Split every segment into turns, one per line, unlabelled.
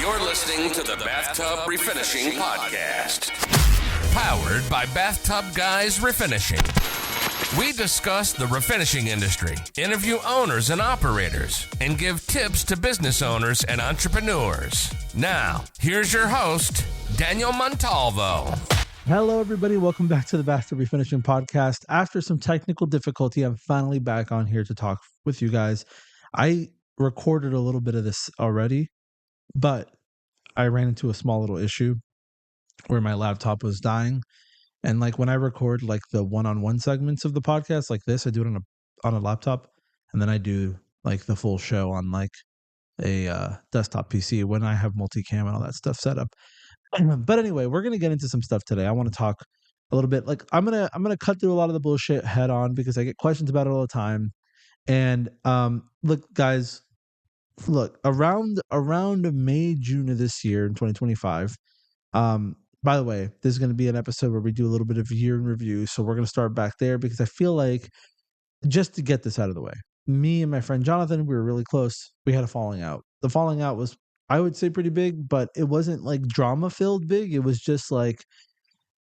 You're listening to the Bathtub Refinishing Podcast. Powered by BathTubGuys Refinishing. We discuss the refinishing industry, interview owners and operators, and give tips to business owners and entrepreneurs. Now, here's your host, Daniel Montalvo.
Hello, everybody. Welcome back to the BathTub Refinishing Podcast. After some technical difficulty, I'm finally back on here to talk with you guys. I recorded a little bit of this already, but I ran into a small little issue where my laptop was dying. And like when I record like the one-on-one segments of the podcast like this, I do it on a laptop, and then I do like the full show on like a desktop PC when I have multicam and all that stuff set up. But anyway, we're gonna get into some stuff today. I want to talk a little bit. Like I'm gonna cut through a lot of the bullshit head on because I get questions about it all the time. And look, guys, around May, June of this year in 2025. By the way, this is going to be an episode where we do a little bit of year in review. So we're going to start back there because I feel like just to get this out of the way, me and my friend Jonathan, we were really close. We had a falling out. The falling out was, I would say, pretty big, but it wasn't like drama filled big. It was just like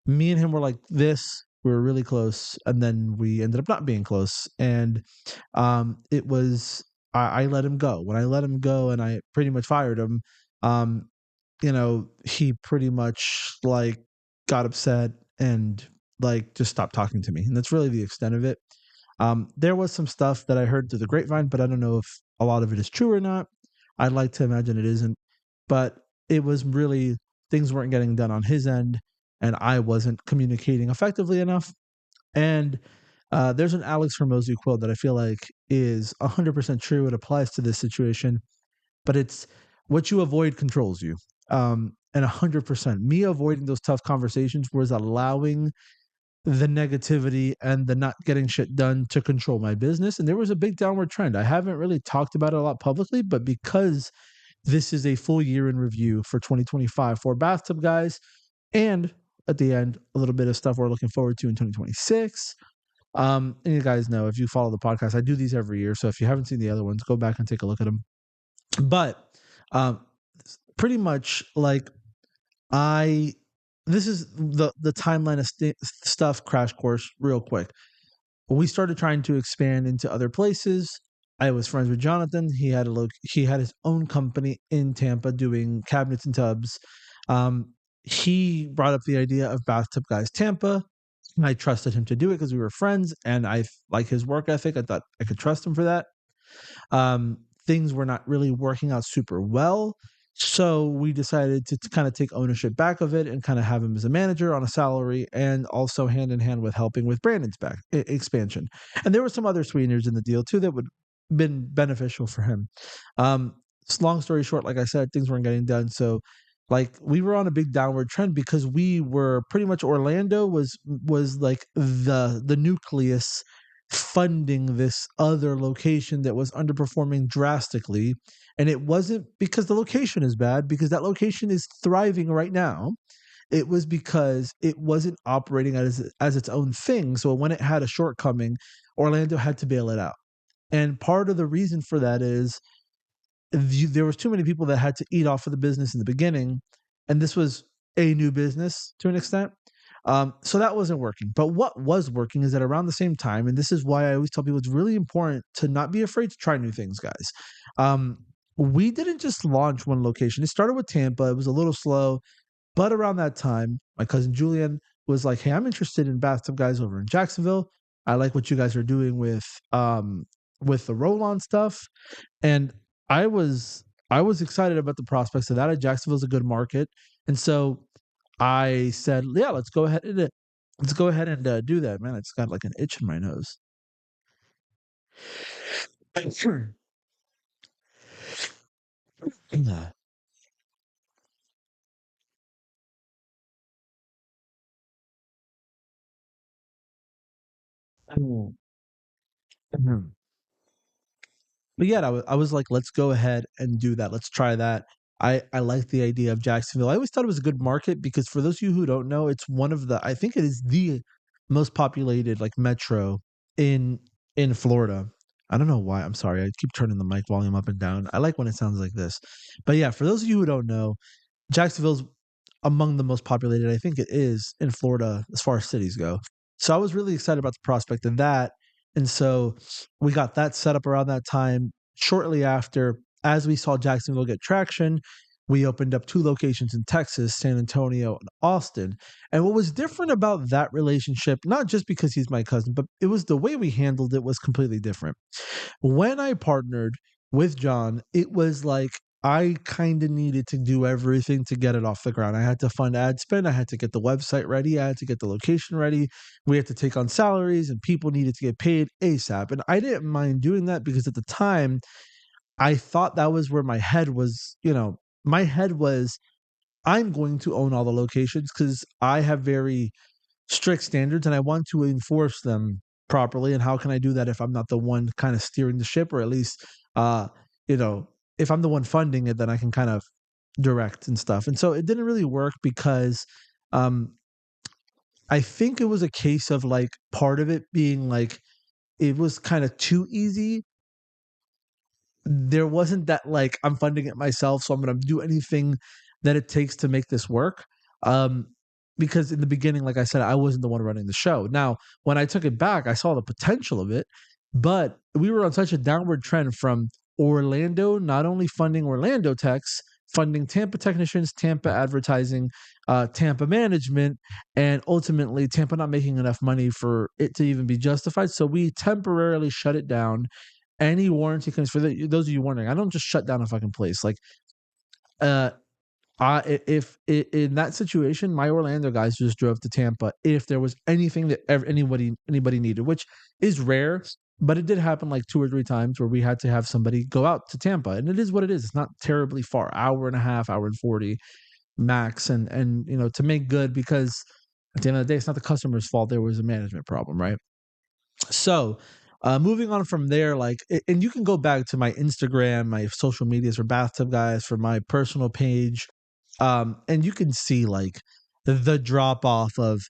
me and him were like this. We were really close, and then we ended up not being close. And it was I let him go. When I let him go, and I pretty much fired him. He pretty much like got upset and like just stopped talking to me. And that's really the extent of it. There was some stuff that I heard through the grapevine, but I don't know if a lot of it is true or not. I'd like to imagine it isn't, but it was really things weren't getting done on his end, and I wasn't communicating effectively enough. And there's an Alex Hormozy quote that I feel like is 100% true. It applies to this situation, but it's what you avoid controls you. And 100%, me avoiding those tough conversations was allowing the negativity and the not getting shit done to control my business. And there was a big downward trend. I haven't really talked about it a lot publicly, but because this is a full year in review for 2025 for Bathtub Guys, and at the end, a little bit of stuff we're looking forward to in 2026. And you guys know, if you follow the podcast, I do these every year. So if you haven't seen the other ones, go back and take a look at them. But pretty much like this is the timeline of stuff crash course real quick. We started trying to expand into other places. I was friends with Jonathan. He had his own company in Tampa doing cabinets and tubs. He brought up the idea of Bathtub Guys Tampa. I trusted him to do it because we were friends, and I like his work ethic. I thought I could trust him for that. Things were not really working out super well. So we decided to kind of take ownership back of it and kind of have him as a manager on a salary, and also hand in hand with helping with Brandon's expansion. And there were some other sweeteners in the deal too that would have been beneficial for him. Long story short, like I said, things weren't getting done. So like we were on a big downward trend because we were pretty much Orlando was like the nucleus funding this other location that was underperforming drastically. And it wasn't because the location is bad, because that location is thriving right now. It was because it wasn't operating as its own thing. So when it had a shortcoming, Orlando had to bail it out. And part of the reason for that is there was too many people that had to eat off of the business in the beginning. And this was a new business to an extent. So that wasn't working. But what was working is that around the same time, and this is why I always tell people it's really important to not be afraid to try new things, guys. We didn't just launch one location. It started with Tampa. It was a little slow. But around that time, my cousin Julian was like, hey, I'm interested in Bathtub Guys over in Jacksonville. I like what you guys are doing with the roll-on stuff. And I was excited about the prospects of that. Jacksonville's a good market. And so I said, yeah, let's go ahead and do that. Man, I just got like an itch in my nose. Sure. But yeah, I was like, let's go ahead and do that. Let's try that. I like the idea of Jacksonville. I always thought it was a good market because for those of you who don't know, it's one of I think it is the most populated like metro in Florida. I don't know why. I'm sorry. I keep turning the mic volume up and down. I like when it sounds like this. But yeah, for those of you who don't know, Jacksonville's among the most populated, I think it is, in Florida as far as cities go. So I was really excited about the prospect of that. And so we got that set up around that time. Shortly after, as we saw Jacksonville get traction, we opened up 2 locations in Texas, San Antonio and Austin. And what was different about that relationship, not just because he's my cousin, but it was the way we handled it was completely different. When I partnered with John, it was like I kind of needed to do everything to get it off the ground. I had to fund ad spend. I had to get the website ready. I had to get the location ready. We had to take on salaries, and people needed to get paid ASAP. And I didn't mind doing that because at the time, I thought that was where my head was. My head was, I'm going to own all the locations because I have very strict standards and I want to enforce them properly. And how can I do that if I'm not the one kind of steering the ship, or at least, uh, you know, if I'm the one funding it, then I can kind of direct and stuff. And so it didn't really work because um, I think it was a case of like part of it being like it was kind of too easy. There wasn't that like I'm funding it myself, so I'm going to do anything that it takes to make this work. Um, because in the beginning, like I said, I wasn't the one running the show. Now, when I took it back, I saw the potential of it, but we were on such a downward trend from Orlando, not only funding Orlando techs, funding Tampa technicians, Tampa advertising, Tampa management, and ultimately Tampa not making enough money for it to even be justified. So we temporarily shut it down. Any warranty claims for those of you wondering, I don't just shut down a fucking place. Like, uh, if in that situation, my Orlando guys just drove to Tampa if there was anything that anybody needed, which is rare, but it did happen like 2 or 3 times where we had to have somebody go out to Tampa, and it is what it is. It's not terribly far, hour and a half, hour and 40 max, and to make good, because at the end of the day, it's not the customer's fault. There was a management problem, right? So, moving on from there, like, and you can go back to my Instagram, my social medias for Bathtub Guys, for my personal page, and you can see like the drop off of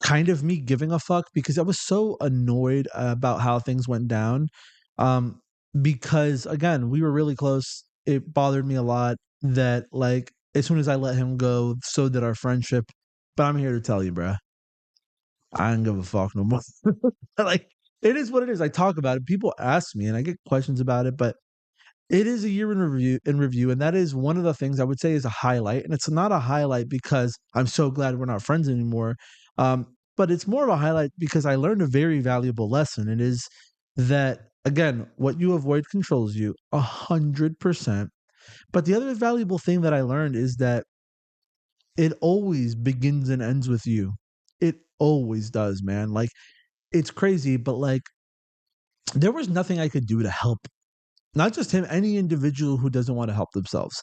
kind of me giving a fuck because I was so annoyed about how things went down. Um, because again, we were really close. It bothered me a lot that like as soon as I let him go, so did our friendship. But I'm here to tell you, bruh, I don't give a fuck no more. Like, it is what it is. I talk about it. People ask me and I get questions about it, but it is a year in review, and that is one of the things I would say is a highlight. And it's not a highlight because I'm so glad we're not friends anymore. But it's more of a highlight because I learned a very valuable lesson. It is that again, what you avoid controls you 100%. But the other valuable thing that I learned is that it always begins and ends with you. It always does, man. Like, it's crazy, but like there was nothing I could do to help not just him, any individual who doesn't want to help themselves.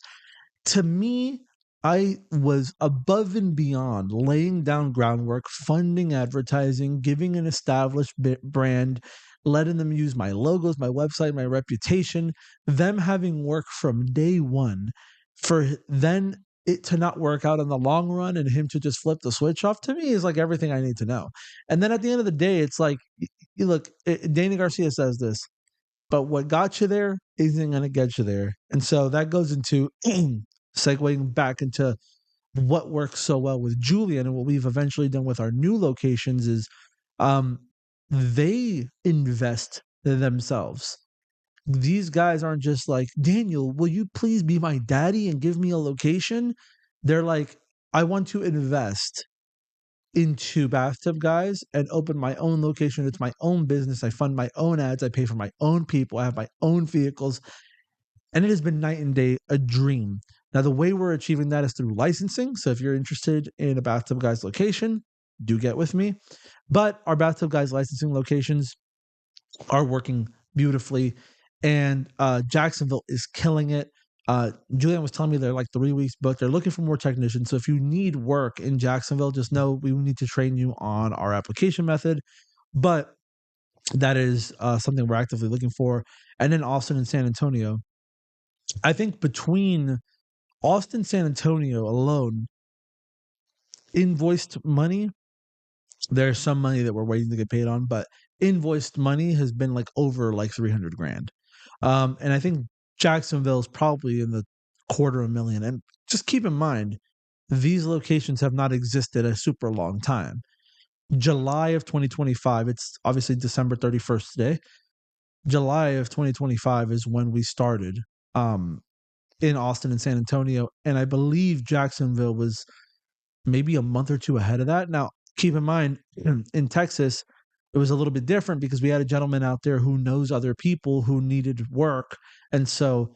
To me, I was above and beyond laying down groundwork, funding advertising, giving an established brand, letting them use my logos, my website, my reputation, them having work from day one, for then it to not work out in the long run and him to just flip the switch off, to me is like everything I need to know. And then at the end of the day, it's like, you look, Danny Garcia says this, but what got you there isn't going to get you there. And so that goes into segueing back into what works so well with Julian and what we've eventually done with our new locations is um, they invest themselves. These guys aren't just like, Daniel, will you please be my daddy and give me a location? They're like, I want to invest into Bathtub Guys and open my own location. It's my own business. I fund my own ads. I pay for my own people. I have my own vehicles. And it has been night and day, a dream. Now, the way we're achieving that is through licensing. So if you're interested in a Bathtub Guys location, do get with me. But our Bathtub Guys licensing locations are working beautifully. And Jacksonville is killing it. Julian was telling me they're like 3 weeks booked. They're looking for more technicians. So if you need work in Jacksonville, just know we need to train you on our application method. But that is something we're actively looking for. And then Austin and San Antonio. I think between Austin, San Antonio alone, invoiced money, there's some money that we're waiting to get paid on. But invoiced money has been like over like 300 grand. And I think Jacksonville is probably in the $250,000. And just keep in mind, these locations have not existed a super long time. July of 2025, it's obviously December 31st today. July of 2025 is when we started in Austin and San Antonio. And I believe Jacksonville was maybe a month or two ahead of that. Now, keep in mind, in Texas, it was a little bit different because we had a gentleman out there who knows other people who needed work. And so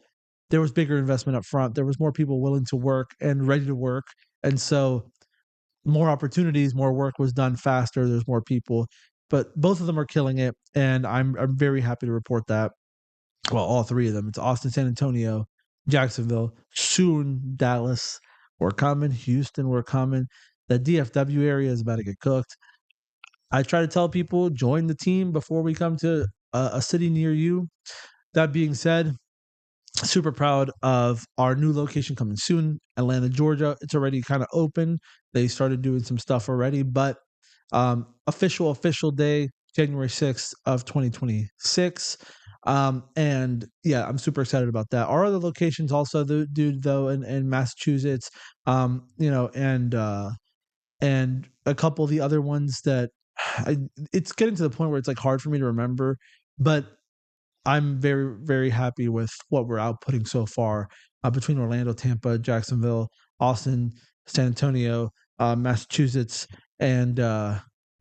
there was bigger investment up front. There was more people willing to work and ready to work. And so more opportunities, more work was done faster. There's more people, but both of them are killing it. And I'm very happy to report that. Well, all three of them. It's Austin, San Antonio, Jacksonville, soon Dallas. We're coming. Houston, we're coming. The DFW area is about to get cooked. I try to tell people join the team before we come to a city near you. That being said, super proud of our new location coming soon, Atlanta, Georgia. It's already kind of open. They started doing some stuff already, but official day, January 6th of 2026. And yeah, I'm super excited about that. Our other locations also, dude, though, in Massachusetts, and a couple of the other ones that it's getting to the point where it's like hard for me to remember, but I'm very, very happy with what we're outputting so far between Orlando, Tampa, Jacksonville, Austin, San Antonio, Massachusetts, and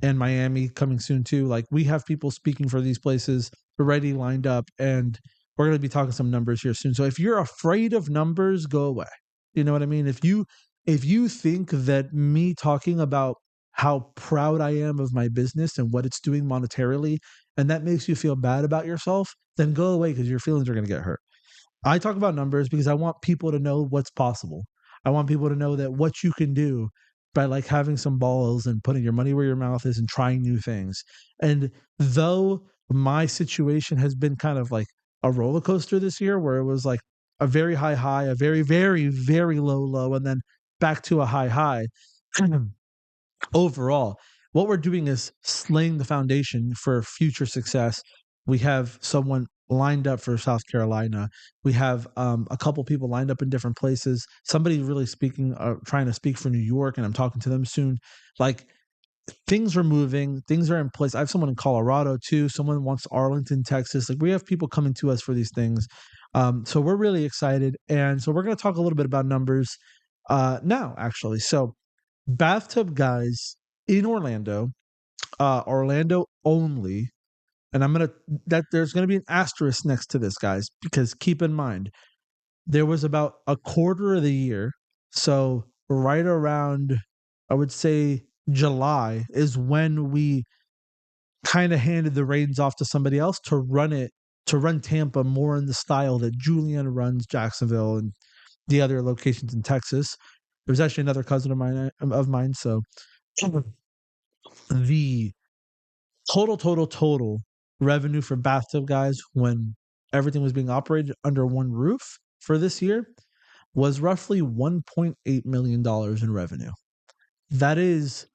Miami coming soon too. Like we have people speaking for these places already lined up, and we're going to be talking some numbers here soon. So if you're afraid of numbers, go away. You know what I mean? If you think that me talking about how proud I am of my business and what it's doing monetarily, and that makes you feel bad about yourself, then go away because your feelings are going to get hurt. I talk about numbers because I want people to know what's possible. I want people to know that what you can do by like having some balls and putting your money where your mouth is and trying new things. And though my situation has been kind of like a roller coaster this year where it was like a very high, a very, very, very low, and then back to a high. Overall, what we're doing is laying the foundation for future success. We have someone lined up for South Carolina. We have a couple people lined up in different places. Somebody really trying to speak for New York, and I'm talking to them soon. Like things are moving, things are in place. I have someone in Colorado too. Someone wants Arlington, Texas. Like we have people coming to us for these things. So we're really excited, and so we're going to talk a little bit about numbers now, actually. So Bathtub Guys in Orlando, Orlando only. And there's gonna be an asterisk next to this, guys, because keep in mind, there was about a quarter of the year. So right around, I would say July is when we kind of handed the reins off to somebody else to run Tampa more in the style that Julian runs Jacksonville and the other locations in Texas. It was actually another cousin of mine. So the total revenue for Bathtub Guys when everything was being operated under one roof for this year was roughly $1.8 million in revenue. That is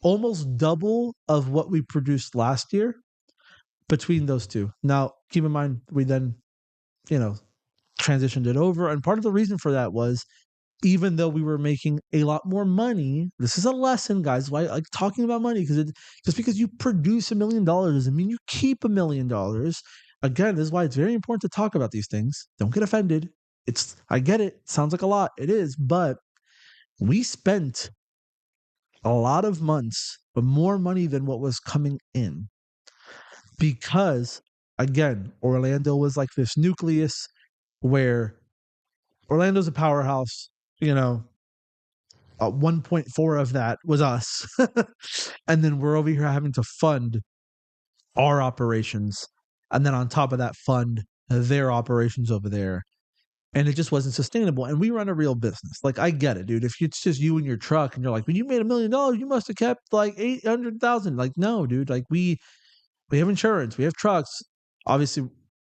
almost double of what we produced last year between those two. Now, keep in mind, we then, transitioned it over. And part of the reason for that was even though we were making a lot more money, this is a lesson, guys. Why I like talking about money? Because just because you produce $1 million doesn't mean you keep $1 million. Again, this is why it's very important to talk about these things. Don't get offended. I get it. Sounds like a lot. It is, but we spent a lot of months, but more money than what was coming in. Because again, Orlando was like this nucleus where Orlando's a powerhouse. 1.4 of that was us. And then we're over here having to fund our operations. And then on top of that, fund their operations over there. And it just wasn't sustainable. And we run a real business. Like, I get it, dude. If it's just you and your truck and you're like, when you made $1 million, you must have kept like 800,000. Like, no, dude. Like, we have insurance, we have trucks. Obviously,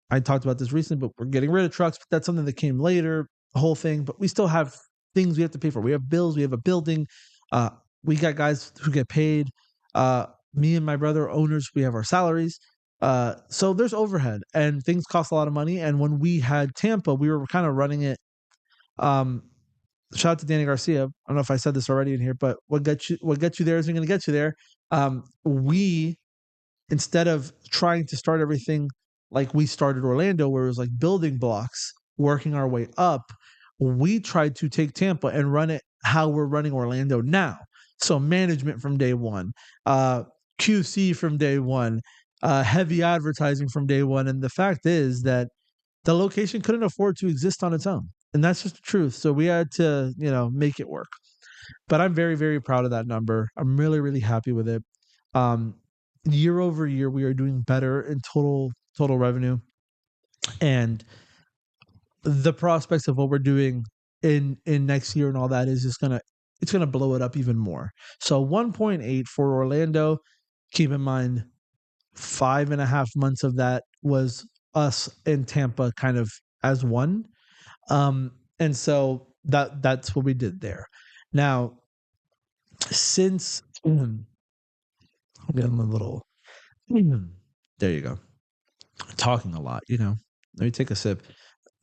I talked about this recently, but we're getting rid of trucks. But that's something that came later, the whole thing. But we still have things we have to pay for. We have bills. We have a building. We got guys who get paid. me and my brother are owners, we have our salaries. So there's overhead and things cost a lot of money. And when we had Tampa, we were kind of running it. Um, Shout out to Danny Garcia. I don't know if I said this already in here, but what gets you there isn't going to get you there. We instead of trying to start everything like we started Orlando, where it was like building blocks, working our way up, we tried to take Tampa and run it how we're running Orlando now. So management from day one, uh, QC from day one, heavy advertising from day one. And the fact is that the location couldn't afford to exist on its own. And that's just the truth. So we had to, make it work. But I'm very, very proud of that number. I'm really, really happy with it. Um, Year over year, we are doing better in total revenue, and the prospects of what we're doing in next year and all that is just gonna blow it up even more. So 1.8 for Orlando. Keep in mind, 5.5 months of that was us in Tampa, kind of as one. And so that's what we did there. Now, since I'm getting a little, there you go, talking a lot. Let me take a sip.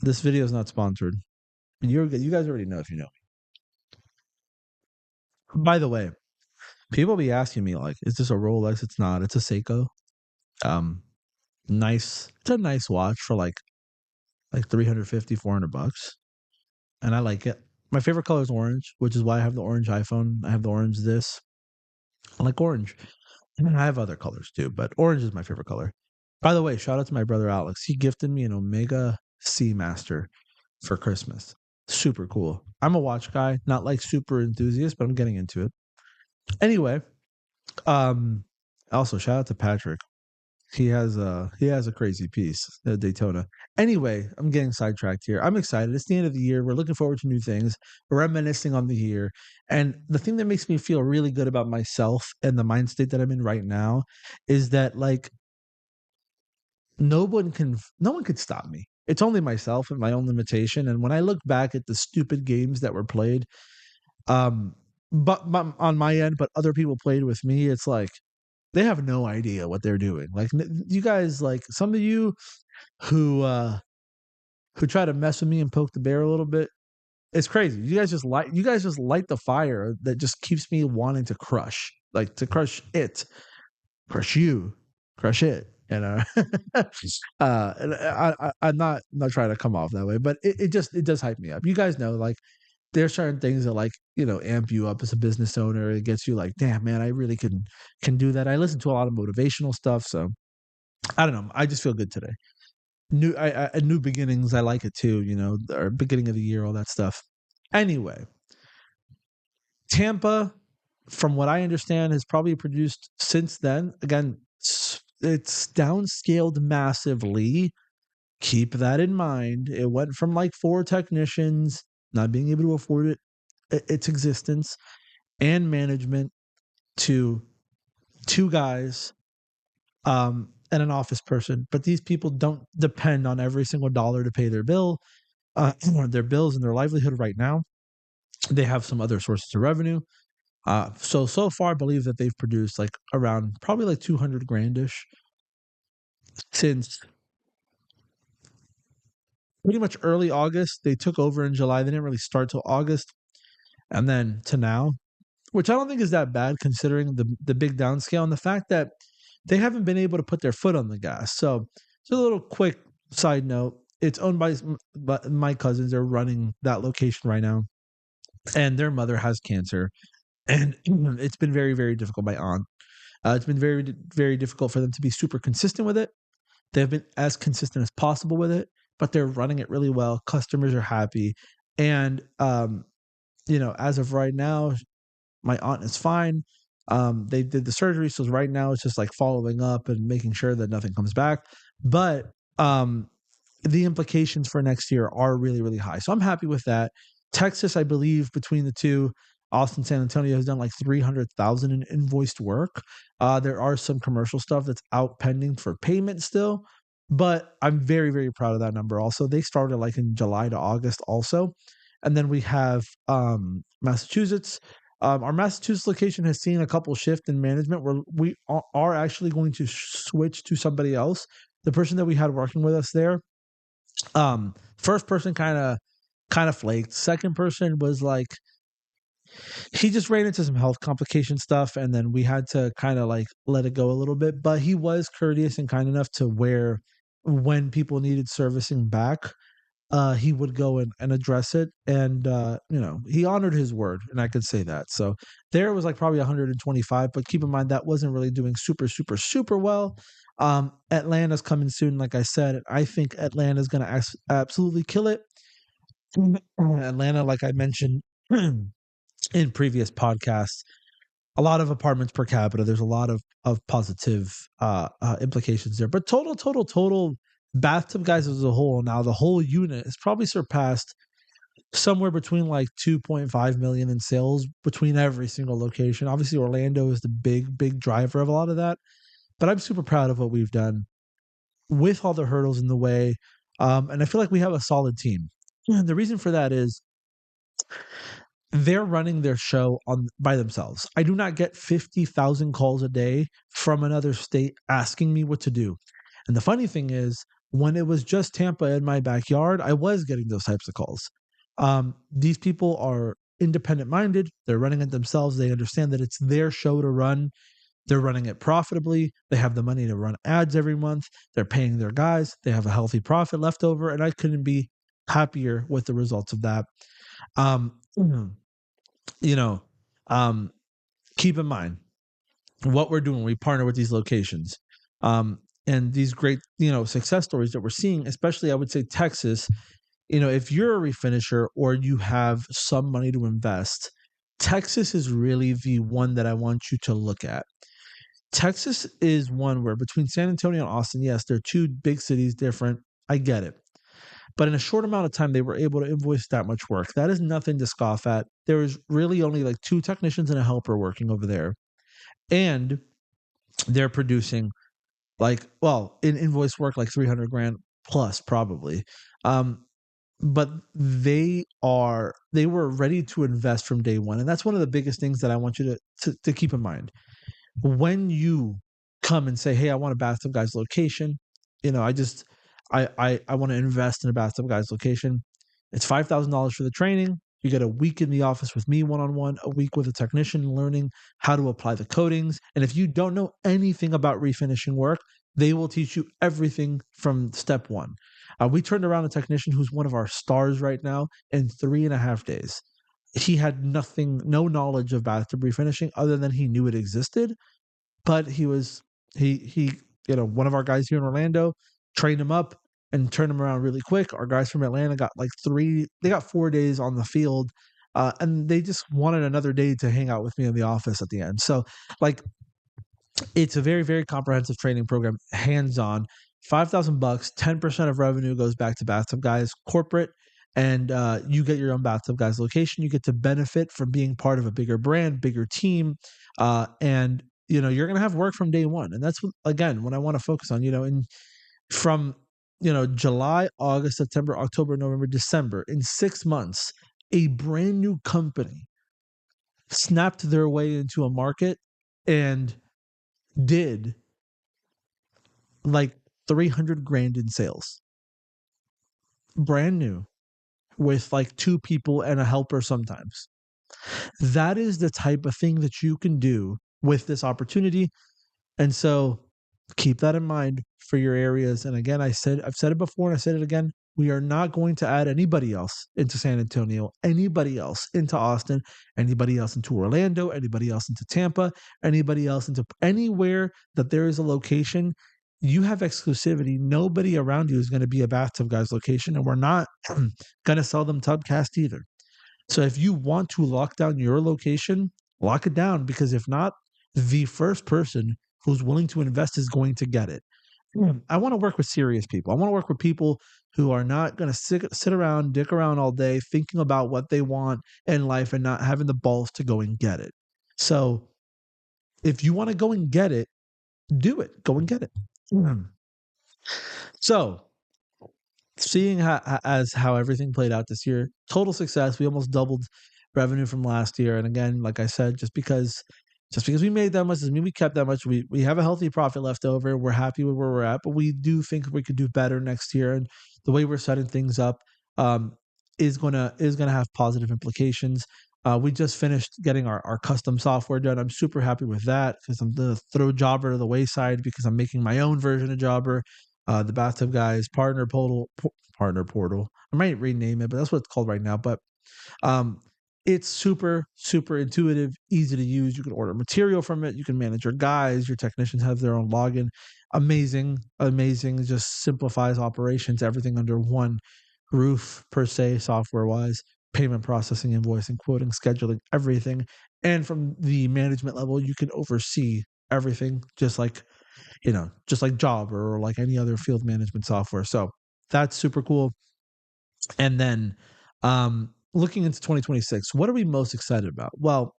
This video is not sponsored. You guys already know if you know. By the way, people be asking me like, "Is this a Rolex?" It's not. It's a Seiko. Um, nice. It's a nice watch for like 350, $400, and I like it. My favorite color is orange, which is why I have the orange iPhone. I have the orange this. I like orange. And I have other colors too, but orange is my favorite color. By the way, shout out to my brother Alex. He gifted me an Omega Seamaster for Christmas. Super cool. I'm a watch guy, not like super enthusiast, but I'm getting into it. Anyway, also shout out to Patrick. He has a crazy piece at Daytona. Anyway, I'm getting sidetracked here. I'm excited. It's the end of the year. We're looking forward to new things. We're reminiscing on the year. And the thing that makes me feel really good about myself and the mind state that I'm in right now is that like no one could stop me. It's only myself and my own limitation. And when I look back at the stupid games that were played, um, but on my end, but other people played with me, it's like they have no idea what they're doing. Like you guys, like some of you who try to mess with me and poke the bear a little bit. It's crazy. You guys just light the fire that just keeps me wanting to crush, like to crush it, crush you, crush it. And I'm not trying to come off that way, but it does hype me up. You guys know, like there's certain things that like amp you up as a business owner. It gets you like, damn man, I really can do that. I listen to a lot of motivational stuff, so I don't know. I just feel good today. New beginnings. I like it too. Or beginning of the year, all that stuff. Anyway, Tampa, from what I understand, has probably produced since then. Again, it's downscaled massively. Keep that in mind. It went from like 4 technicians not being able to afford its existence and management to 2 guys and an office person. But these people don't depend on every single dollar to pay their their bills and their livelihood right now. They have some other sources of revenue. So far, I believe that they've produced like around probably like 200 grandish since pretty much early August. They took over in July. They didn't really start till August, and then to now, which I don't think is that bad considering the big downscale and the fact that they haven't been able to put their foot on the gas. So, just a little quick side note: it's owned by my cousins. They're running that location right now, and their mother has cancer, and it's been very, very difficult. My aunt, it's been very, very difficult for them to be super consistent with it. They've been as consistent as possible with it, but they're running it really well. Customers are happy, and as of right now, my aunt is fine. They did the surgery, so right now it's just like following up and making sure that nothing comes back. But the implications for next year are really, really high. So I'm happy with that. Texas, I believe, between the two, Austin, San Antonio has done like 300,000 in invoiced work. There are some commercial stuff that's out pending for payment still, but I'm very, very proud of that number. Also, they started like in July to August also, and then we have Massachusetts. Our Massachusetts location has seen a couple shift in management where we are actually going to switch to somebody else. The person that we had working with us there, first person kind of flaked. Second person was like he just ran into some health complication stuff, and then we had to kind of like let it go a little bit. But he was courteous and kind enough to where when people needed servicing back, he would go and address it. And, he honored his word, and I could say that. So there was like probably 125, but keep in mind that wasn't really doing super, super, super well. Atlanta's coming soon, like I said. I think Atlanta's going to absolutely kill it. Atlanta, like I mentioned in previous podcasts, a lot of apartments per capita. There's a lot of positive implications there. But total bathtub guys as a whole, now the whole unit has probably surpassed somewhere between like 2.5 million in sales between every single location. Obviously, Orlando is the big driver of a lot of that. But I'm super proud of what we've done with all the hurdles in the way. And I feel like we have a solid team. And the reason for that is they're running their show by themselves. I do not get 50,000 calls a day from another state asking me what to do. And the funny thing is, when it was just Tampa in my backyard, I was getting those types of calls. These people are independent minded. They're running it themselves. They understand that it's their show to run. They're running it profitably. They have the money to run ads every month. They're paying their guys. They have a healthy profit left over. And I couldn't be happier with the results of that. You know, keep in mind what we're doing. We partner with these locations, and these great, success stories that we're seeing, especially I would say Texas. If you're a refinisher or you have some money to invest, Texas is really the one that I want you to look at. Texas is one where between San Antonio and Austin, yes, they're two big cities, different. I get it. But in a short amount of time, they were able to invoice that much work. That is nothing to scoff at. There was really only like 2 technicians and a helper working over there. And they're producing in invoice work, like 300 grand plus probably. But they were ready to invest from day one. And that's one of the biggest things that I want you to keep in mind. When you come and say, hey, I want a Bathtub Guys location, I want to invest in a Bathtub Guys location. It's $5,000 for the training. You get a week in the office with me one-on-one, a week with a technician learning how to apply the coatings. And if you don't know anything about refinishing work, they will teach you everything from step one. We turned around a technician who's one of our stars right now in 3.5 days. He had no knowledge of bathtub refinishing other than he knew it existed. But he one of our guys here in Orlando trained him up and turned him around really quick. Our guys from Atlanta got 4 days on the field, and they just wanted another day to hang out with me in the office at the end. So it's a very, very comprehensive training program, hands-on. $5,000, 10% of revenue goes back to Bathtub Guys corporate, and you get your own Bathtub Guys location. You get to benefit from being part of a bigger brand, bigger team, and you're going to have work from day one. And that's what I want to focus on, from July, August, September, October, November, December, in 6 months, a brand new company snapped their way into a market and did like 300 grand in sales. Brand new, with like 2 people and a helper sometimes. That is the type of thing that you can do with this opportunity. And so keep that in mind for your areas. And again, I've said it before and I said it again. We are not going to add anybody else into San Antonio, anybody else into Austin, anybody else into Orlando, anybody else into Tampa, anybody else into anywhere that there is a location. You have exclusivity. Nobody around you is going to be a Bathtub Guys location, and we're not going to sell them Tubcast either. So if you want to lock down your location, lock it down, because if not, the first person who's willing to invest is going to get it. I want to work with serious people. I want to work with people who are not going to sit around, dick around all day thinking about what they want in life and not having the balls to go and get it. So if you want to go and get it, do it. Go and get it. So seeing how everything played out this year, total success. We almost doubled revenue from last year. And again, like I said, just because we made that much doesn't mean we kept that much. We have a healthy profit left over. We're happy with where we're at, but we do think we could do better next year. And the way we're setting things up um, is gonna have positive implications. We just finished getting our custom software done. I'm super happy with that because I'm gonna throw Jobber to the wayside because I'm making my own version of Jobber, the Bathtub Guys partner portal. I might rename it, but that's what it's called right now. But um, it's super, super intuitive, easy to use. You can order material from it. You can manage your guys. Your technicians have their own login. Amazing, amazing. It just simplifies operations, everything under one roof, per se, software wise, payment processing, invoicing, quoting, scheduling, everything. And from the management level, you can oversee everything, just like Jobber or like any other field management software. So that's super cool. And then looking into 2026, what are we most excited about? Well,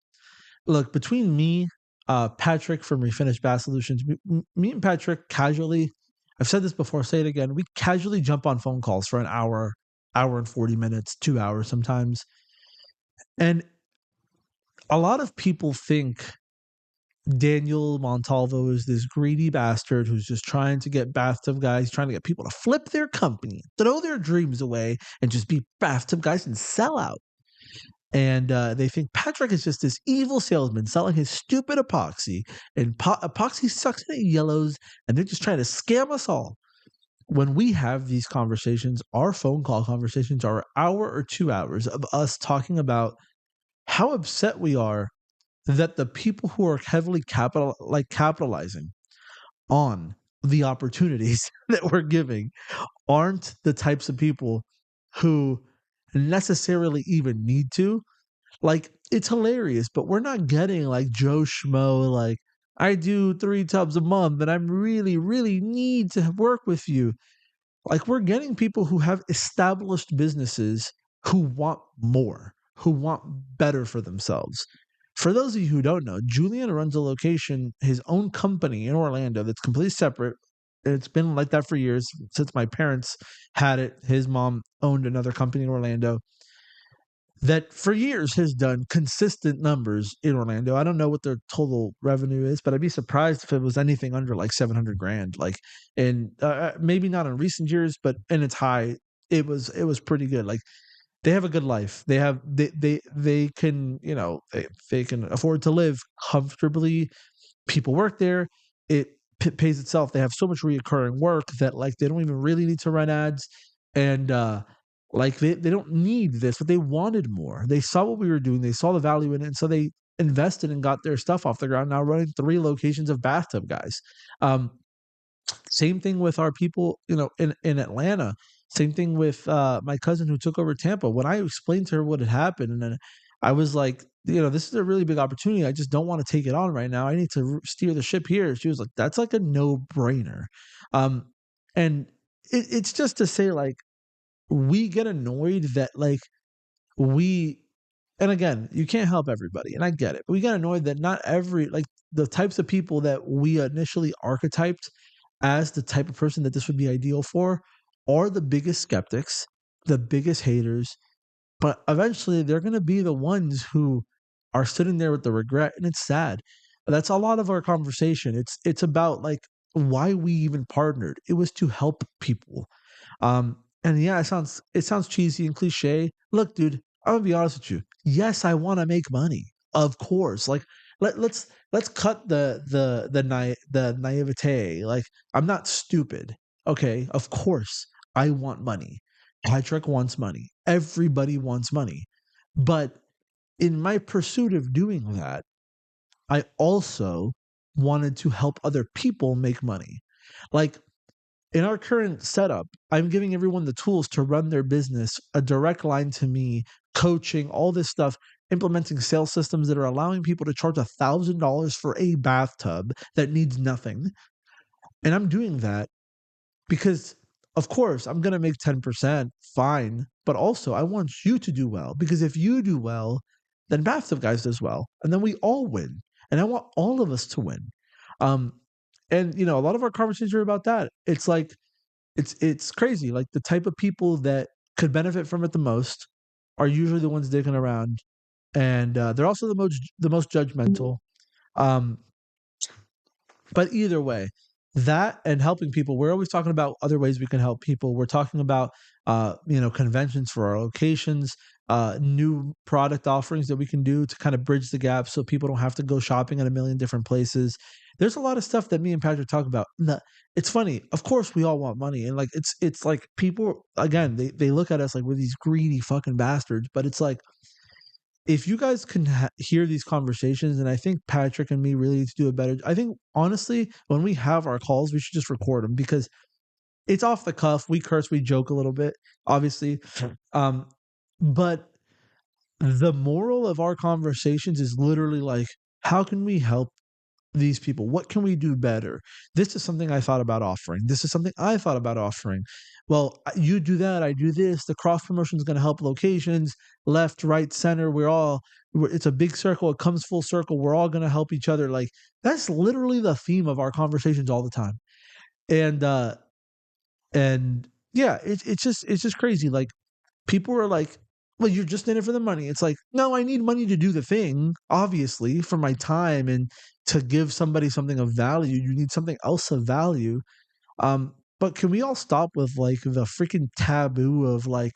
look, between me, Patrick from Refinish Bath Solutions, me and Patrick casually, I've said this before, say it again, we casually jump on phone calls for an hour and 40 minutes, 2 hours sometimes. And a lot of people think Daniel Montalvo is this greedy bastard who's just trying to get bathtub guys, trying to get people to flip their company, throw their dreams away, and just be bathtub guys and sell out. And they think Patrick is just this evil salesman selling his stupid epoxy, and epoxy sucks in the yellows, and they're just trying to scam us all. When we have these conversations, our phone call conversations are an hour or 2 hours of us talking about how upset we are that the people who are heavily capitalizing on the opportunities that we're giving aren't the types of people who necessarily even need to. Like, it's hilarious, but we're not getting like Joe Schmo, like, I do 3 tubs a month and I'm really, really need to work with you. Like, we're getting people who have established businesses who want more, who want better for themselves. For those of you who don't know, Julian runs a location, his own company in Orlando that's completely separate. It's been like that for years since my parents had it. His mom owned another company in Orlando that for years has done consistent numbers in Orlando. I don't know what their total revenue is, but I'd be surprised if it was anything under like 700 grand. Like, and maybe not in recent years, but in its high, it was pretty good. Like, they have a good life. They can, they can afford to live comfortably. People work there. It pays itself. They have so much reoccurring work that like they don't even really need to run ads. And like they don't need this, but they wanted more. They saw what we were doing. They saw the value in it. And so they invested and got their stuff off the ground, now running 3 locations of Bathtub Guys. Same thing with our people, in Atlanta. Same thing with my cousin who took over Tampa. When I explained to her what had happened, and then I was like, this is a really big opportunity. I just don't want to take it on right now. I need to steer the ship here. She was like, that's like a no brainer. And it's just to say, like, we get annoyed that like we and again, you can't help everybody, and I get it. But we get annoyed that not every like the types of people that we initially archetyped as the type of person that this would be ideal for are the biggest skeptics, the biggest haters, but eventually they're going to be the ones who are sitting there with the regret, and it's sad. That's a lot of our conversation. It's about like why we even partnered. It was to help people. And yeah, it sounds cheesy and cliche. Look, dude, I'm gonna be honest with you. Yes, I want to make money, of course. Like let's cut the naivete. Like, I'm not stupid. Okay, of course I want money. Patrick wants money. Everybody wants money. But in my pursuit of doing that, I also wanted to help other people make money. Like, in our current setup, I'm giving everyone the tools to run their business, a direct line to me, coaching, all this stuff, implementing sales systems that are allowing people to charge $1,000 for a bathtub that needs nothing. And I'm doing that because, of course, I'm going to make 10%, fine. But also, I want you to do well, because if you do well, then Bathtub Guys does well. And then we all win. And I want all of us to win. Um, and a lot of our conversations are about that. It's like it's crazy. Like, the type of people that could benefit from it the most are usually the ones digging around. and they're also the most judgmental. Um, but either way, that and helping people, we're always talking about other ways we can help people. We're talking about conventions for our locations, new product offerings that we can do to kind of bridge the gap so people don't have to go shopping at a million different places. There's a lot of stuff that me and Patrick talk about. It's funny. Of course, we all want money, and like it's like people again they look at us like we're these greedy fucking bastards. But it's like if you guys can hear these conversations, and I think Patrick and me really need to do a better. I think honestly, when we have our calls, we should just record them because it's off the cuff. We curse, we joke a little bit, obviously, um, but the moral of our conversations is literally like, how can we help these people? What can we do better? This is something I thought about offering. This is something I thought about offering. Well, you do that, I do this. The cross promotion is going to help locations, left, right, center. It's a big circle. It comes full circle. We're all going to help each other. Like that's literally the theme of our conversations all the time. And and yeah, it's just crazy. Like people are like, well, you're just in it for the money. It's like, no, I need money to do the thing, obviously, for my time and to give somebody something of value. You need something else of value. But can we all stop with like the freaking taboo of like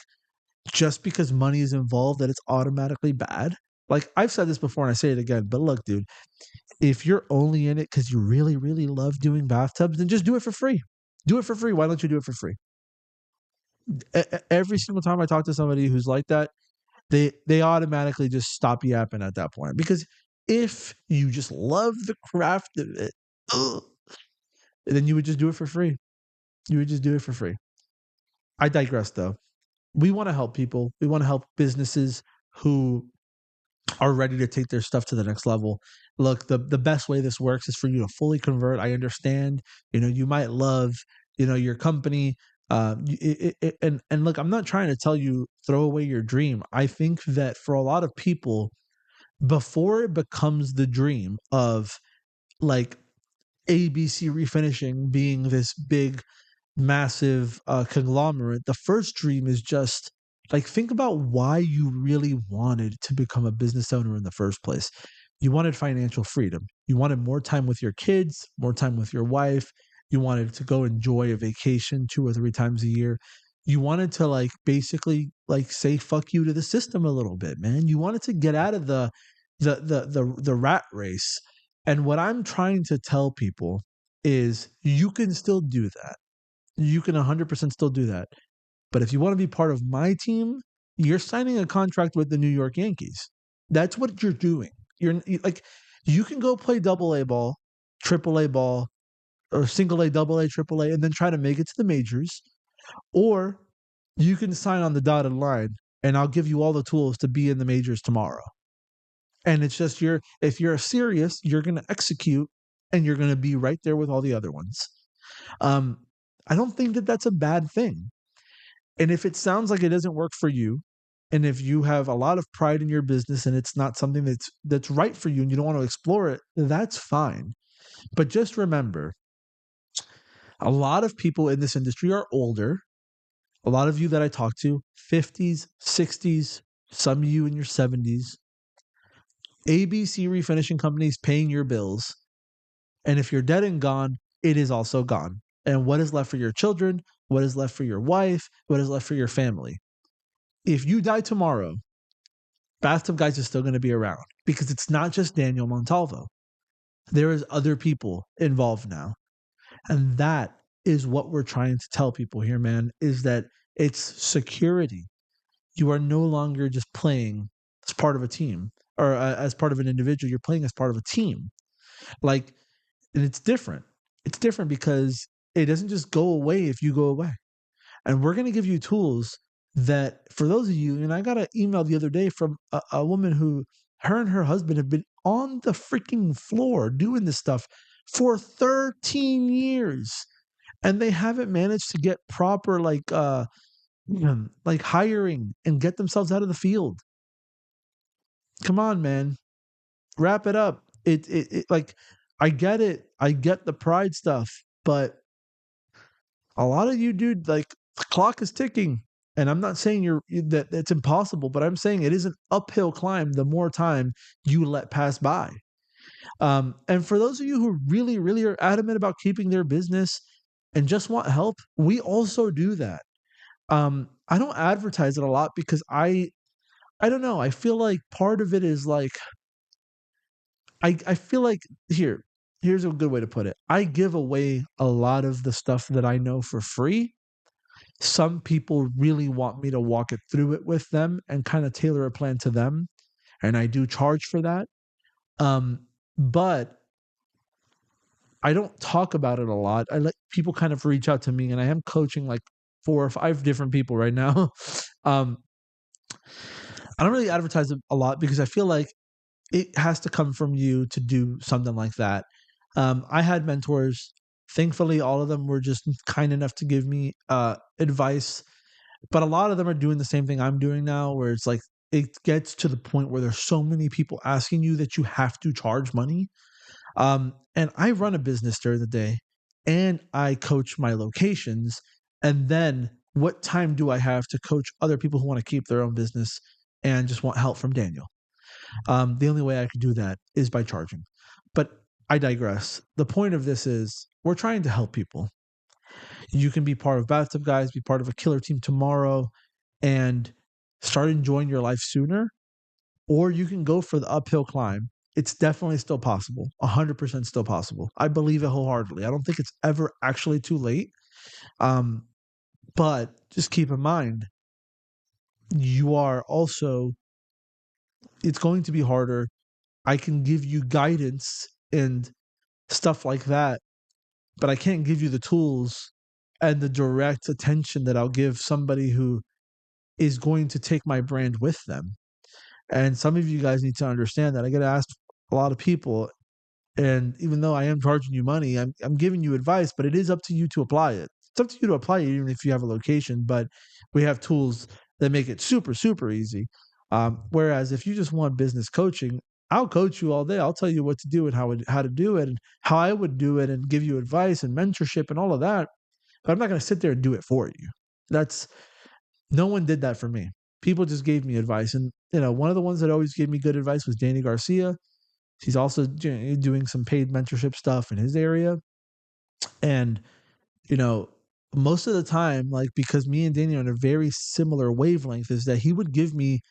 just because money is involved that it's automatically bad? Like I've said this before and I say it again, but look, dude, if you're only in it because you really, really love doing bathtubs, then just do it for free. Do it for free. Why don't you do it for free? Every single time I talk to somebody who's like that, they automatically just stop yapping at that point. Because if you just love the craft of it, ugh, then you would just do it for free. You would just do it for free. I digress though. We want to help people. We want to help businesses who are ready to take their stuff to the next level. Look, the best way this works is for you to fully convert. I understand. You might love, your company. And look, I'm not trying to tell you throw away your dream. I think that for a lot of people, before it becomes the dream of like ABC refinishing being this big massive conglomerate, the first dream is just like think about why you really wanted to become a business owner in the first place. You wanted financial freedom. You wanted more time with your kids, more time with your wife. You wanted to go enjoy a vacation 2 or 3 times a year. You wanted to like basically like say fuck you to the system a little bit, man. You wanted to get out of the rat race. And what I'm trying to tell people is you can still do that. You can 100% still do that. But if you want to be part of my team, you're signing a contract with the New York Yankees. That's what you're doing. Like, you can go play double A ball, triple A ball, or single A, double A, triple A, and then try to make it to the majors. Or you can sign on the dotted line and I'll give you all the tools to be in the majors tomorrow. And it's just if you're serious, you're going to execute and you're going to be right there with all the other ones. I don't think that that's a bad thing. And if it sounds like it doesn't work for you, and if you have a lot of pride in your business and it's not something that's right for you and you don't want to explore it, that's fine. But just remember, a lot of people in this industry are older. A lot of you that I talk to, 50s, 60s, some of you in your 70s. ABC refinishing companies paying your bills. And if you're dead and gone, it is also gone. And what is left for your children? What is left for your wife? What is left for your family? If you die tomorrow, Bathtub Guys is still going to be around because it's not just Daniel Montalvo. There is other people involved now. And that is what we're trying to tell people here, man, is that it's security. You are no longer just playing as part of a team or as part of an individual. You're playing as part of a team. Like, and it's different. It's different because it doesn't just go away if you go away. And we're going to give you tools that for those of you, and I got an email the other day from a woman who her and her husband have been on the freaking floor doing this stuff for 13 years. And they haven't managed to get proper like hiring and get themselves out of the field. Come on, man. Wrap it up. It like I get it. I get the pride stuff, but a lot of you, dude, like the clock is ticking. And I'm not saying that it's impossible, but I'm saying it is an uphill climb the more time you let pass by. And for those of you who really, really are adamant about keeping their business and just want help, we also do that. I don't advertise it a lot because I don't know. I feel like part of it is like I feel like here's a good way to put it. I give away a lot of the stuff that I know for free. Some people really want me to walk it through it with them and kind of tailor a plan to them, and I do charge for that. But I don't talk about it a lot. I let people kind of reach out to me, and I am coaching like 4 or 5 different people right now. um, I don't really advertise it a lot because I feel like it has to come from you to do something like that. I had mentors. Thankfully, all of them were just kind enough to give me advice, but a lot of them are doing the same thing I'm doing now, where it's like it gets to the point where there's so many people asking you that you have to charge money. And I run a business during the day, and I coach my locations. And then, what time do I have to coach other people who want to keep their own business and just want help from Daniel? The only way I could do that is by charging. But I digress. The point of this is we're trying to help people. You can be part of Bathtub Guys, be part of a killer team tomorrow, and start enjoying your life sooner, or you can go for the uphill climb. It's definitely still possible, 100% still possible. I believe it wholeheartedly. I don't think it's ever actually too late. Um, but just keep in mind, you are also, it's going to be harder. I can give you guidance and stuff like that, but I can't give you the tools and the direct attention that I'll give somebody who is going to take my brand with them. And some of you guys need to understand that. I get asked a lot of people, and even though I am charging you money, I'm giving you advice, but it is up to you to apply it. It's up to you to apply it, even if you have a location. But we have tools that make it super, super easy. Whereas if you just want business coaching, I'll coach you all day. I'll tell you what to do and how to do it and how I would do it and give you advice and mentorship and all of that. But I'm not going to sit there and do it for you. That's No one did that for me. People just gave me advice. And, one of the ones that always gave me good advice was Danny Garcia. He's also doing some paid mentorship stuff in his area. And, you know, most of the time, like, because me and Danny are on a very similar wavelength, is that he would give me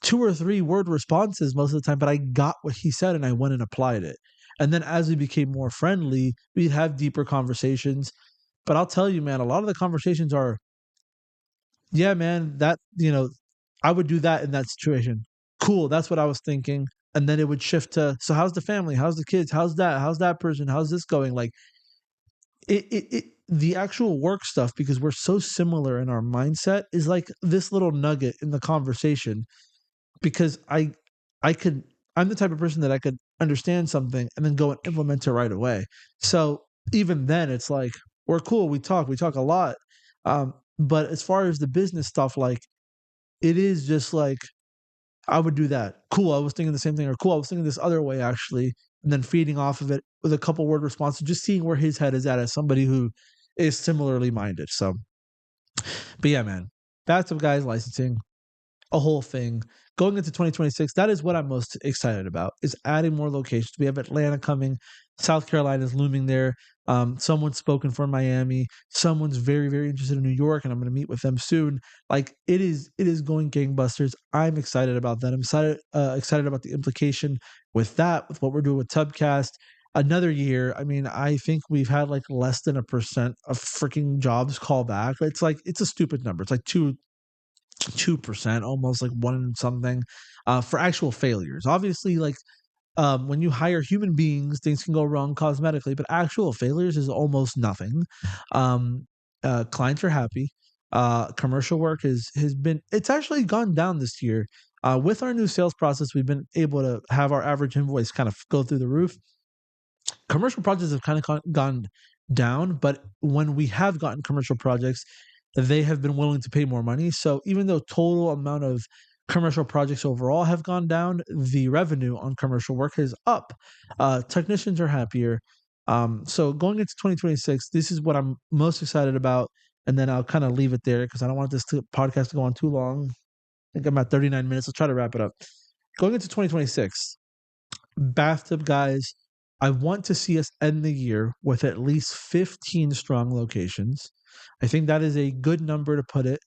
2 or 3 word responses most of the time, but I got what he said and I went and applied it. And then as we became more friendly, we'd have deeper conversations. But I'll tell you, man, a lot of the conversations are, yeah, man, I would do that in that situation. Cool, that's what I was thinking. And then it would shift to, so how's the family? How's the kids? How's that person? How's this going? Like the actual work stuff, because we're so similar in our mindset, is like this little nugget in the conversation. Because I'm the type of person that I could understand something and then go and implement it right away. So even then it's like, we're cool. We talk a lot. But as far as the business stuff, like, it is just like, I would do that. Cool, I was thinking the same thing. Or cool, I was thinking this other way, actually. And then feeding off of it with a couple word responses, just seeing where his head is at as somebody who is similarly minded. So, but yeah, man, Bathtub Guys licensing, a whole thing. Going into 2026, that is what I'm most excited about, is adding more locations. We have Atlanta coming. South Carolina is looming there. Someone's spoken for Miami. Someone's very, very interested in New York, and I'm going to meet with them soon. Like, it is going gangbusters. I'm excited about that. I'm excited about the implication with that, with what we're doing with Tubcast. Another year. I mean, I think we've had like less than 1% of freaking jobs call back. It's like, it's a stupid number. It's like 2%, almost like one and something, for actual failures. Obviously, like, when you hire human beings, things can go wrong cosmetically, but actual failures is almost nothing. Clients are happy. Commercial work it's actually gone down this year. With our new sales process, we've been able to have our average invoice kind of go through the roof. Commercial projects have kind of gone down, but when we have gotten commercial projects, they have been willing to pay more money. So even though total amount of commercial projects overall have gone down, the revenue on commercial work is up. Technicians are happier. So going into 2026, this is what I'm most excited about. and then I'll kind of leave it there because I don't want this podcast to go on too long. I think I'm at 39 minutes. I'll try to wrap it up. Going into 2026, Bathtub Guys, I want to see us end the year with at least 15 strong locations. I think that is a good number to put it.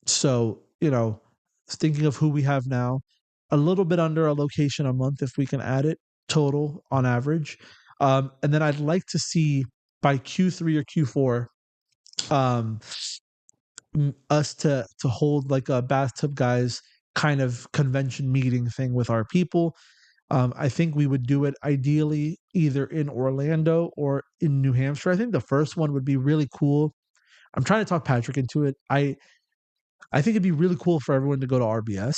So, thinking of who we have now, a little bit under a location a month if we can add it total on average. And then I'd like to see by Q3 or Q4 us to hold like a Bathtub Guys kind of convention meeting thing with our people. I think we would do it ideally either in Orlando or in New Hampshire. I think the first one would be really cool. I'm trying to talk Patrick into it. I think it'd be really cool for everyone to go to RBS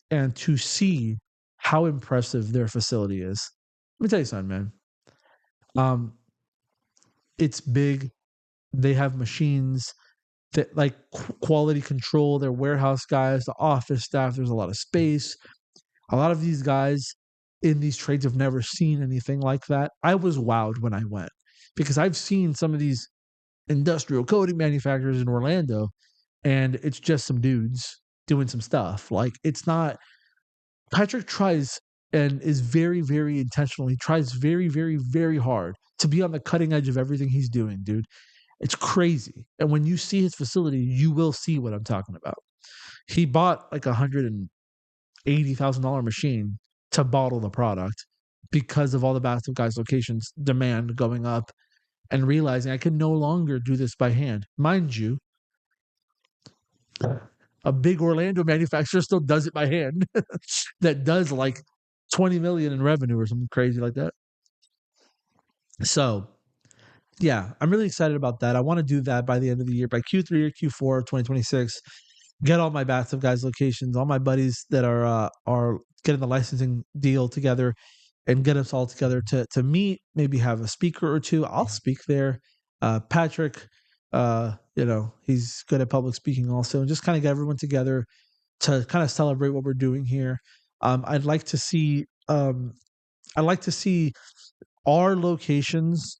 and to see how impressive their facility is. Let me tell you something, man. It's big. They have machines that like quality control. Their warehouse guys, the office staff. There's a lot of space. A lot of these guys in these trades have never seen anything like that. I was wowed when I went because I've seen some of these industrial coating manufacturers in Orlando, and it's just some dudes doing some stuff. Like, it's not. Patrick tries and is very, very intentional. He tries very, very, very hard to be on the cutting edge of everything he's doing, dude. It's crazy. And when you see his facility, you will see what I'm talking about. He bought like $180,000 machine to bottle the product because of all the Bathtub Guys locations demand going up and realizing I can no longer do this by hand. Mind you, a big Orlando manufacturer still does it by hand that does like 20 million in revenue or something crazy like that. So, yeah, I'm really excited about that. I want to do that by the end of the year, by Q3 or Q4 of 2026. Get all my Bathtub Guys locations, all my buddies that are getting the licensing deal together, and get us all together to meet. Maybe have a speaker or two. I'll speak there. Patrick, he's good at public speaking also, and just kind of get everyone together to kind of celebrate what we're doing here. I'd like to see our locations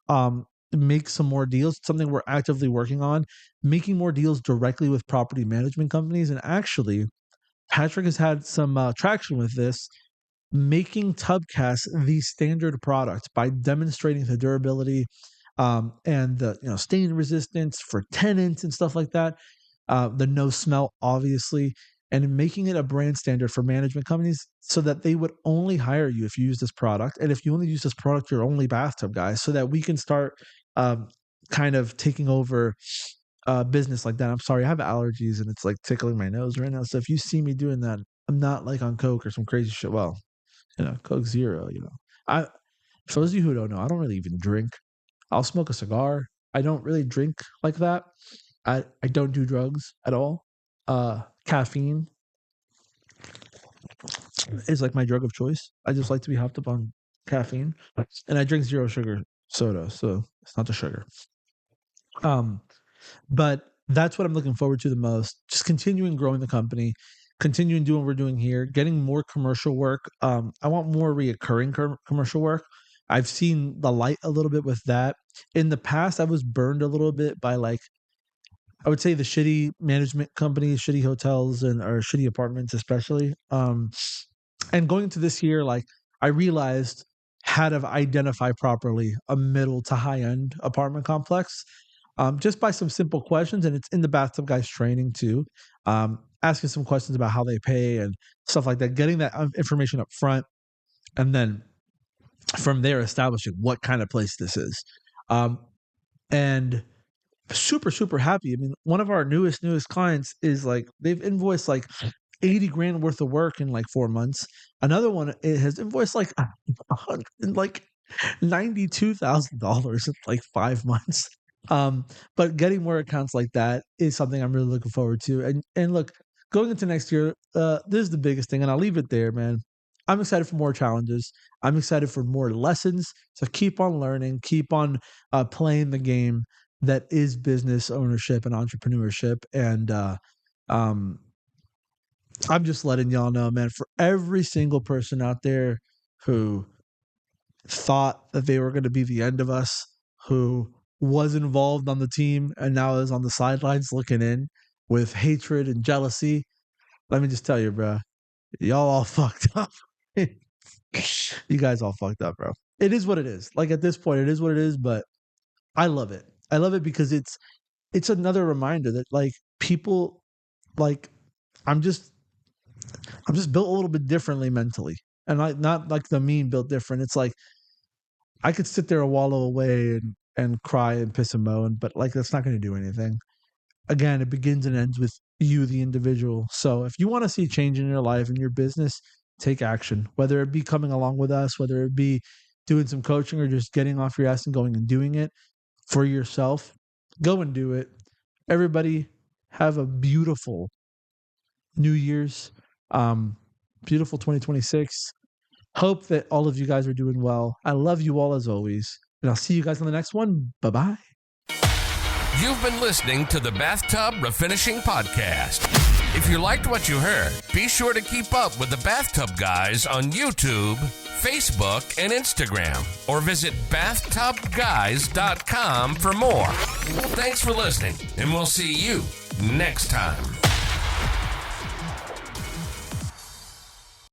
make some more deals. It's something we're actively working on, making more deals directly with property management companies. And actually, Patrick has had some traction with this, making Tubcast the standard product by demonstrating the durability and the stain resistance for tenants and stuff like that. The no smell, obviously, and making it a brand standard for management companies so that they would only hire you if you use this product. And if you only use this product, you're only Bathtub Guys, so that we can start kind of taking over business like that. I'm sorry, I have allergies and it's like tickling my nose right now. So if you see me doing that, I'm not like on Coke or some crazy shit. Well, Coke Zero, for those of you who don't know, I don't really even drink. I'll smoke a cigar. I don't really drink like that. I don't do drugs at all. Caffeine is like my drug of choice. I just like to be hopped up on caffeine, and I drink zero sugar soda, so it's not the sugar. But that's what I'm looking forward to the most. Just continuing growing the company, continuing doing what we're doing here, getting more commercial work. I want more reoccurring commercial work. I've seen the light a little bit with that. In the past, I was burned a little bit by I would say the shitty management companies, shitty hotels, or shitty apartments, especially. And going into this year, I realized how to identify properly a middle to high end apartment complex, just by some simple questions. And it's in the Bathtub Guys training too. Asking some questions about how they pay and stuff like that, getting that information up front, and then from there establishing what kind of place this is. And super, super happy. I mean, one of our newest clients is they've invoiced 80 grand worth of work in 4 months. Another one, it has invoiced $92,000 in 5 months. But getting more accounts like that is something I'm really looking forward to. And look, going into next year, this is the biggest thing, and I'll leave it there, man. I'm excited for more challenges. I'm excited for more lessons. So keep on learning, keep on playing the game that is business ownership and entrepreneurship. And I'm just letting y'all know, man, for every single person out there who thought that they were going to be the end of us, who was involved on the team and now is on the sidelines looking in with hatred and jealousy. Let me just tell you, bro, y'all all fucked up. You guys all fucked up, bro. It is what it is. Like at this point, it is what it is, but I love it. I love it because it's another reminder that like people like I'm just built a little bit differently mentally. And not like the meme built different. It's like I could sit there and wallow away and cry and piss and moan, but like that's not going to do anything. Again, it begins and ends with you, the individual. So if you want to see change in your life and your business, take action. Whether it be coming along with us, whether it be doing some coaching or just getting off your ass and going and doing it for yourself, go and do it. Everybody have a beautiful New Year's, beautiful 2026. Hope that all of you guys are doing well. I love you all as always. And I'll see you guys on the next one. Bye-bye.
You've been listening to the Bathtub Refinishing Podcast. If you liked what you heard, be sure to keep up with the Bathtub Guys on YouTube, Facebook, and Instagram, or visit BathTubGuys.com for more. Thanks for listening, and we'll see you next time.